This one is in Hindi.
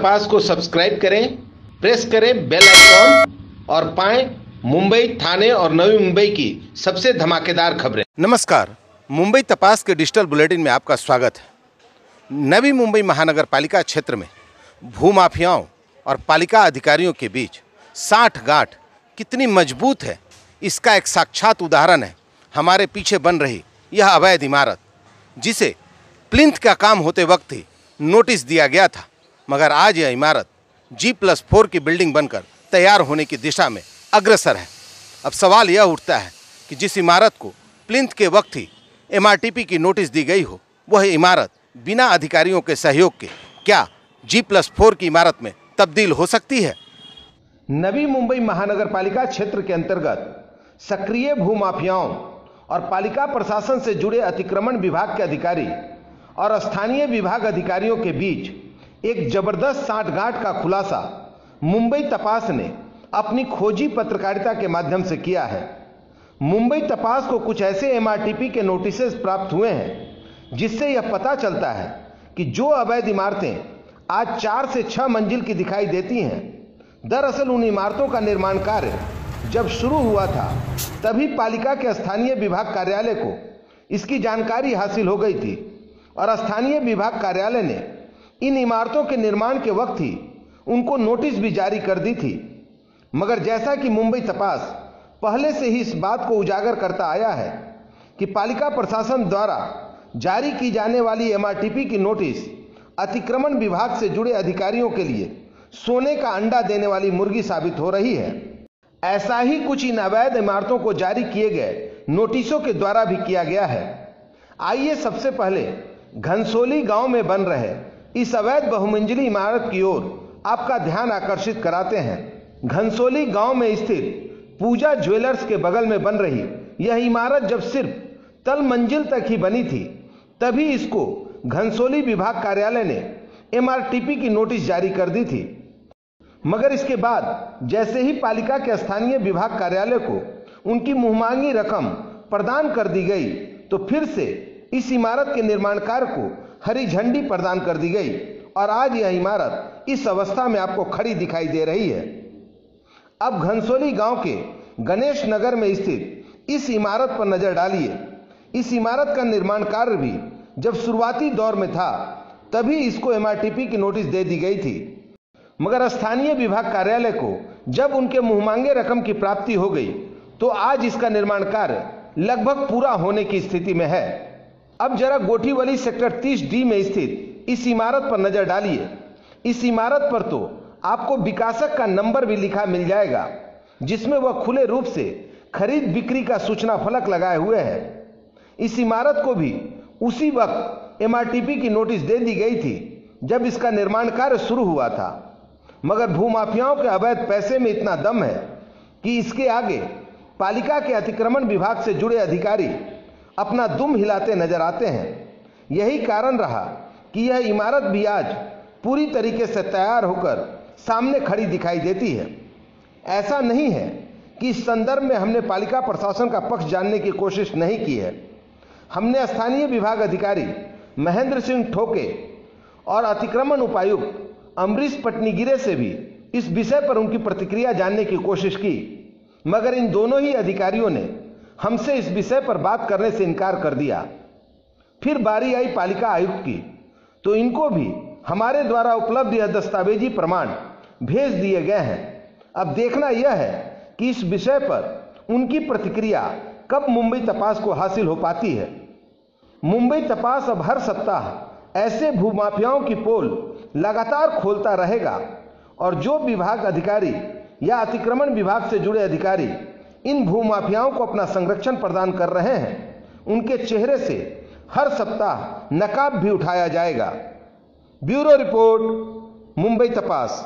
तपास को सब्सक्राइब करें, प्रेस करें बेल आइकॉन और पाएं मुंबई, ठाणे और नवी मुंबई की सबसे धमाकेदार खबरें। नमस्कार, मुंबई तपास के डिजिटल बुलेटिन में आपका स्वागत है। नवी मुंबई महानगर पालिका क्षेत्र में भूमाफियाओं और पालिका अधिकारियों के बीच साठगांठ कितनी मजबूत है, इसका एक साक्षात उदाहरण है हमारे पीछे बन रही यह अवैध इमारत, जिसे प्लिंथ का काम होते वक्त ही नोटिस दिया गया था, मगर आज यह इमारत G+4 की बिल्डिंग बनकर तैयार होने की दिशा में अग्रसर है। अब सवाल यह उठता है कि जिस इमारत को प्लिंथ के वक्त ही MRTP की नोटिस दी गई हो, वह इमारत बिना अधिकारियों के सहयोग के क्या G+4 की इमारत में तब्दील हो सकती है? नवी मुंबई महानगर पालिका क्षेत्र के अंतर्गत सक्रिय भूमाफियाओं और पालिका प्रशासन से जुड़े अतिक्रमण विभाग के अधिकारी और स्थानीय विभाग अधिकारियों के बीच एक जबरदस्त साठगांठ का खुलासा मुंबई तपास ने अपनी खोजी पत्रकारिता के माध्यम से किया है। मुंबई तपास को कुछ ऐसे MRTP के नोटिसेस प्राप्त हुए हैं जिससे यह पता चलता है कि जो अवैध इमारतें आज 4 से 6 मंजिल की दिखाई देती हैं, दरअसल उन इमारतों का निर्माण कार्य जब शुरू हुआ था तभी पालिका के स्थानीय विभाग कार्यालय को इसकी जानकारी हासिल हो गई थी और स्थानीय विभाग कार्यालय ने इन इमारतों के निर्माण के वक्त ही उनको नोटिस भी जारी कर दी थी। मगर जैसा कि मुंबई तपास पहले से ही इस बात को उजागर करता आया है कि पालिका प्रशासन द्वारा जारी की जाने वाली MRTP की नोटिस अतिक्रमण विभाग से जुड़े अधिकारियों के लिए सोने का अंडा देने वाली मुर्गी साबित हो रही है। ऐसा ही कुछ इन अवैध इमारतों को जारी किए गए नोटिसों के द्वारा भी किया गया है। आइए सबसे पहले घनसोली गांव में बन रहे इस अवैध बहुमंजिली इमारत की ओर आपका ध्यान आकर्षित कराते हैं। घनसोली गांव में स्थित पूजा ज्वेलर्स के बगल में बन रही यह इमारत जब सिर्फ तल मंजिल तक ही बनी थी, तभी इसको घनसोली विभाग कार्यालय ने MRTP की नोटिस जारी कर दी थी। मगर इसके बाद जैसे ही पालिका के स्थानीय विभाग कार्यालय को उनकी मुंहमांगी रकम प्रदान कर दी गई, तो फिर से इस इमारत के निर्माण कार्य को हरी झंडी प्रदान कर दी गई और आज यह इमारत इस अवस्था में आपको खड़ी दिखाई दे रही है। अब घनसोली गांव के गणेश नगर में स्थित इस इमारत पर नजर डालिए। इस इमारत का निर्माण कार्य भी जब शुरुआती दौर में था तभी इसको MRTP की नोटिस दे दी गई थी, मगर स्थानीय विभाग कार्यालय को जब उनके मुंहमांगे रकम की प्राप्ति हो गई तो आज इसका निर्माण कार्य लगभग पूरा होने की स्थिति में है। अब जरा गोठीवली सेक्टर 30D में स्थित इस इमारत पर नजर डालिए। इस इमारत पर तो आपको विकासक का नंबर भी लिखा मिल जाएगा, जिसमें वह खुले रूप से खरीद बिक्री का सूचना फलक लगाए हुए है। इस इमारत को भी उसी वक्त MRTP की नोटिस दे दी गई थी जब इसका निर्माण कार्य शुरू हुआ था, मगर भूमाफियाओं के अवैध पैसे में इतना दम है कि इसके आगे पालिका के अतिक्रमण विभाग से जुड़े अधिकारी अपना दुम हिलाते नजर आते हैं। यही कारण रहा कि यह इमारत भी आज पूरी तरीके से तैयार होकर सामने खड़ी दिखाई देती है। ऐसा नहीं है कि इस संदर्भ में हमने पालिका प्रशासन का पक्ष जानने की कोशिश नहीं की है। हमने स्थानीय विभाग अधिकारी महेंद्र सिंह ठोके और अतिक्रमण उपायुक्त अमरीश पटनीगिरे से भी इस विषय पर उनकी प्रतिक्रिया जानने की कोशिश की, मगर इन दोनों ही अधिकारियों ने हमसे इस विषय पर बात करने से इनकार कर दिया। फिर बारी आई पालिका आयुक्त की, तो इनको भी हमारे द्वारा उपलब्ध यह दस्तावेजी प्रमाण भेज दिए गए हैं। अब देखना यह है कि इस विषय पर उनकी प्रतिक्रिया कब मुंबई तपास को हासिल हो पाती है। मुंबई तपास अब हर सप्ताह ऐसे भूमाफियाओं की पोल लगातार खोलता रहेगा और जो विभाग अधिकारी या अतिक्रमण विभाग से जुड़े अधिकारी इन भूमाफियाओं को अपना संरक्षण प्रदान कर रहे हैं, उनके चेहरे से हर सप्ताह नकाब भी उठाया जाएगा। ब्यूरो रिपोर्ट, मुंबई तपास।